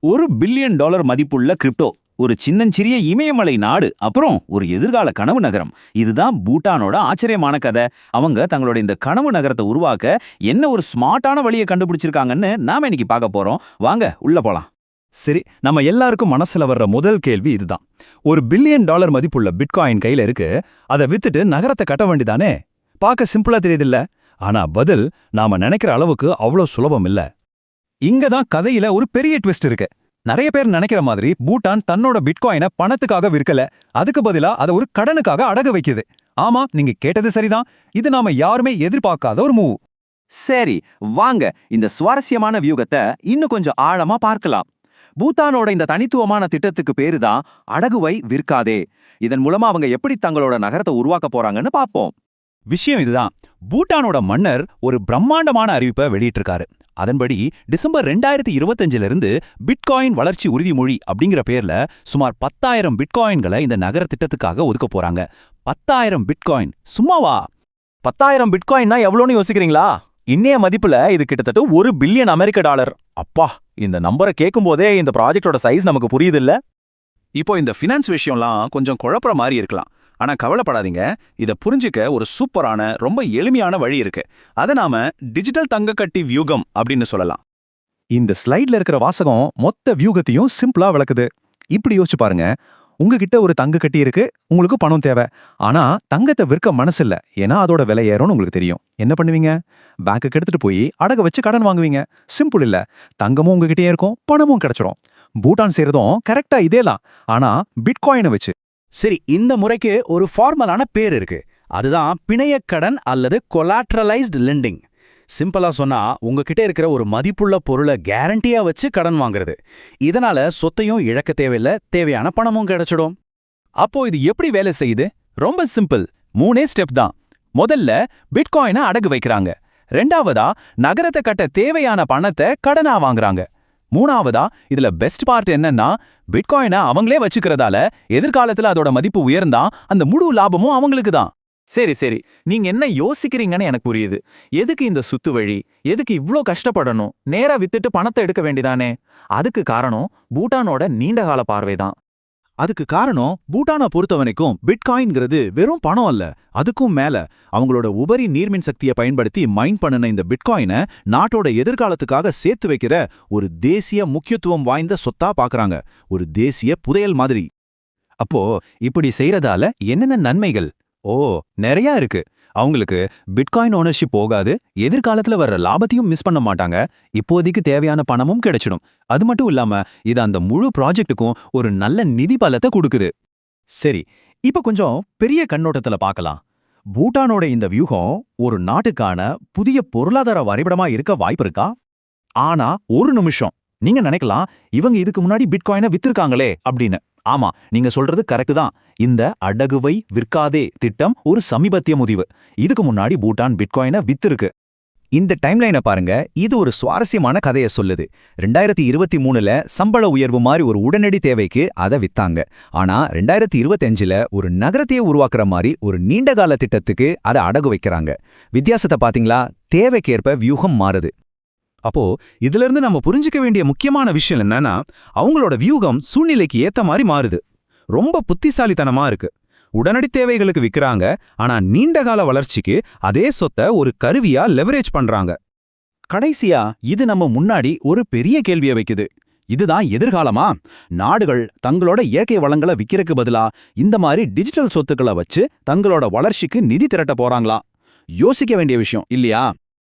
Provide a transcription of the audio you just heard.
$1 billion மதிப்புள்ள crypto, ஒரு சின்னஞ்சிறிய இமயமலை நாடு, அப்புறம் ஒரு எதிர்கால கனவு நகரம். இதுதான் பூட்டானோட ஆச்சரியமான கதை. அவங்க தங்களோட இந்த கனவு நகரத்தை உருவாக்க என்ன ஒரு ஸ்மார்ட்டான வழியை கண்டுபிடிச்சிருக்காங்கன்னு நாம இன்னைக்கு பார்க்க போறோம். வாங்க உள்ள போலாம். சரி, நம்ம எல்லாருக்கும் மனசுல வர்ற முதல் கேள்வி இதுதான். $1 பில்லியன் மதிப்புள்ள பிட்காயின் கையில இருக்கு, அதை வித்துட்டு நகரத்தை கட்ட வேண்டிதானே? பார்க்க சிம்பிளா தெரியுதில்ல? ஆனா பதில் நாம நினைக்கிற அளவுக்கு அவ்வளோ சுலபம் இல்ல. இங்கதான் கதையில ஒரு பெரிய ட்விஸ்ட் இருக்கு. நிறைய பேர் நினைக்கிற மாதிரி பூட்டான் தன்னோட பிட்காயினை பணத்துக்காக விற்கல, அதுக்கு பதிலா அதை ஒரு கடனுக்காக அடகு வைக்குது. ஆமா, நீங்க கேட்டது சரிதான். இது நாம யாருமே எதிர்பார்க்காத ஒரு மூவ். சரி, வாங்க இந்த சுவாரஸ்யமான வியூகத்தை இன்னும் கொஞ்சம் ஆழமா பார்க்கலாம். பூட்டானோட இந்த தனித்துவமான திட்டத்துக்கு பேருதான் அடகுவை விற்காதே. இதன் மூலமா அவங்க எப்படி தங்களோட நகரத்தை உருவாக்க போறாங்கன்னு பார்ப்போம். விஷயம் இதுதான். பூட்டானோட மன்னர் ஒரு பிரம்மாண்டமான அறிவிப்பை வெளியிட்டிருக்காரு. அதன்படி டிசம்பர் 2025 இருந்து பிட்காயின் வளர்ச்சி உறுதிமொழி அப்படிங்கிற பேர்ல சுமார் 10,000 பிட்காயின்களை இந்த நகர திட்டத்துக்காக ஒதுக்க போறாங்க. 10,000 பிட்காயின் சும்மாவா? 10,000 பிட்காயின்னா எவ்வளோன்னு யோசிக்கிறீங்களா? இன்னைய மதிப்புல இது கிட்டத்தட்ட $1 பில்லியன் அமெரிக்க. அப்பா, இந்த நம்பரை கேட்கும் போதே இந்த ப்ராஜெக்டோட சைஸ் நமக்கு புரியுது இல்ல? இப்போ இந்த ஃபினான்ஸ் விஷயம்லாம் கொஞ்சம் குழப்பற மாதிரி இருக்கலாம். ஆனா கவலைப்படாதீங்க, இதை புரிஞ்சுக்க ஒரு சூப்பரான, ரொம்ப எளிமையான வழி இருக்கு. அதை நாம டிஜிட்டல் தங்கக்கட்டி வியூகம் அப்படின்னு சொல்லலாம். இந்த ஸ்லைட்ல இருக்கிற வாசகம் மொத்த வியூகத்தையும் சிம்பிளா விளக்குது. இப்படி யோசிச்சு பாருங்க. உங்ககிட்ட ஒரு தங்க கட்டி இருக்கு, உங்களுக்கு பணம் தேவை. ஆனா தங்கத்தை விற்க மனசு இல்ல, ஏன்னா அதோட விலை ஏறும்னு உங்களுக்கு தெரியும். என்ன பண்ணுவீங்க? பேங்க்குக்கு எடுத்துட்டு போய் அடகு வச்சு கடன் வாங்குவீங்க. சிம்பிள் இல்ல? தங்கமும் உங்ககிட்டயே இருக்கும், பணமும் கிடைச்சிடும். பூட்டான் செய்யறதும் கரெக்டா இதேதான், ஆனா பிட்காயினை வச்சு. சரி, இந்த முறைக்கு ஒரு ஃபார்மலான பேர் இருக்கு. அதுதான் பிணையக்கடன் அல்லது கொலாட்ரலைஸ்ட் லெண்டிங். சிம்பிளா சொன்னா, உங்ககிட்ட இருக்கிற ஒரு மதிப்புள்ள பொருளை கேரண்டியா வச்சு கடன் வாங்குறது. இதனால சொத்தையும் இழக்க தேவையில்ல, தேவையான பணமும் கிடைச்சிடும். அப்போ இது எப்படி வேலை செய்யுது? ரொம்ப சிம்பிள். 3 ஸ்டெப் தான். முதல்ல பிட்காயினை அடகு வைக்கிறாங்க. 2ஆவதா நகரத்தை கட்ட தேவையான பணத்தை கடனா வாங்குறாங்க. 3ஆவதா இதுல பெஸ்ட் பார்ட் என்னன்னா, பிட்காயினை அவங்களே வச்சுக்கிறதால எதிர்காலத்துல அதோட மதிப்பு உயர்ந்தா அந்த முழு லாபமும் அவங்களுக்கு தான். சரி, நீங்க என்ன யோசிக்கிறீங்கன்னு எனக்கு புரியுது. எதுக்கு இந்த சுத்து வழி? எதுக்கு இவ்ளோ கஷ்டப்படணும்? நேரா வித்துட்டு பணத்தை எடுக்க வேண்டிதானே? அதுக்கு காரணம் பூட்டானோட நீண்டகால பார்வைதான். அதுக்கு காரணம், பூட்டானை பொறுத்தவரைக்கும் பிட்காயின்ங்கிறது வெறும் பணம் அல்ல, அதுக்கும் மேல அவங்களோட உபரி நீர்மின் சக்தியை பயன்படுத்தி மைன் பண்ணின இந்த பிட்காயினை நாட்டோட எதிர்காலத்துக்காக சேர்த்து வைக்கிற ஒரு தேசிய முக்கியத்துவம் வாய்ந்த சொத்தா பாக்குறாங்க. ஒரு தேசிய புதையல் மாதிரி. அப்போ இப்படி செய்யறதால என்னென்ன நன்மைகள்? நிறைய இருக்கு. அவங்களுக்கு பிட்காயின் ஓனர்ஷிப் போகாது, எதிர்காலத்துல வர்ற லாபத்தையும் மிஸ் பண்ண மாட்டாங்க, இப்போதைக்கு தேவையான பணமும் கிடைச்சிடும். அது மட்டும் இல்லாம இது அந்த முழு ப்ராஜெக்ட்டுக்கும் ஒரு நல்ல நிதி பலத்தை கொடுக்குது. சரி, இப்ப கொஞ்சம் பெரிய கண்ணோட்டத்துல பார்க்கலாம். பூட்டானோட இந்த வியூகம் ஒரு நாட்டுக்கான புதிய பொருளாதார வரைபடமா இருக்க வாய்ப்பு இருக்கா? ஆனா ஒரு நிமிஷம், நீங்க நினைக்கலாம், இவங்க இதுக்கு முன்னாடி பிட்காயினை வித்திருக்காங்களே அப்படின்னு. ஆமா, நீங்க சொல்றது கரெக்ட் தான். இந்த அடகுவை விற்காதே திட்டம் ஒரு சமீபத்திய முடிவு. இதுக்கு முன்னாடி பூட்டான் பிட்காயினை வித்திருக்கு. இந்த டைம்லைனை பாருங்க. இது ஒரு சுவாரஸ்யமான கதையை சொல்லுது. 2023ல சம்பள உயர்வு மாதிரி ஒரு உடனடி தேவைக்கு அதை வித்தாங்க. ஆனா 2025ல ஒரு நகரத்தையே உருவாக்குற மாதிரி ஒரு நீண்டகால திட்டத்துக்கு அதை அடகு வைக்கிறாங்க. வித்தியாசத்தை பாத்தீங்களா? தேவைக்கேற்ப வியூகம் மாறுது. அப்போ இதுல இருந்து நம்ம புரிஞ்சுக்க வேண்டிய முக்கியமான விஷயம் என்னன்னா, அவங்களோட வியூகம் சூழ்நிலைக்கு ஏத்த மாதிரி மாறுது. ரொம்ப புத்திசாலித்தனமா இருக்கு. உடனடி தேவைகளுக்கு விற்கிறாங்க, ஆனா நீண்டகால வளர்ச்சிக்கு அதே சொத்தை ஒரு கருவியா லெவரேஜ் பண்றாங்க. கடைசியா இது நம்ம முன்னாடி ஒரு பெரிய கேள்வியை வைக்குது. இதுதான் எதிர்காலமா? நாடுகள் தங்களோட இயற்கை வளங்களை விற்கிறதுக்கு பதிலா இந்த மாதிரி டிஜிட்டல் சொத்துக்களை வச்சு தங்களோட வளர்ச்சிக்கு நிதி திரட்ட போறாங்களா? யோசிக்க வேண்டிய விஷயம் இல்லையா?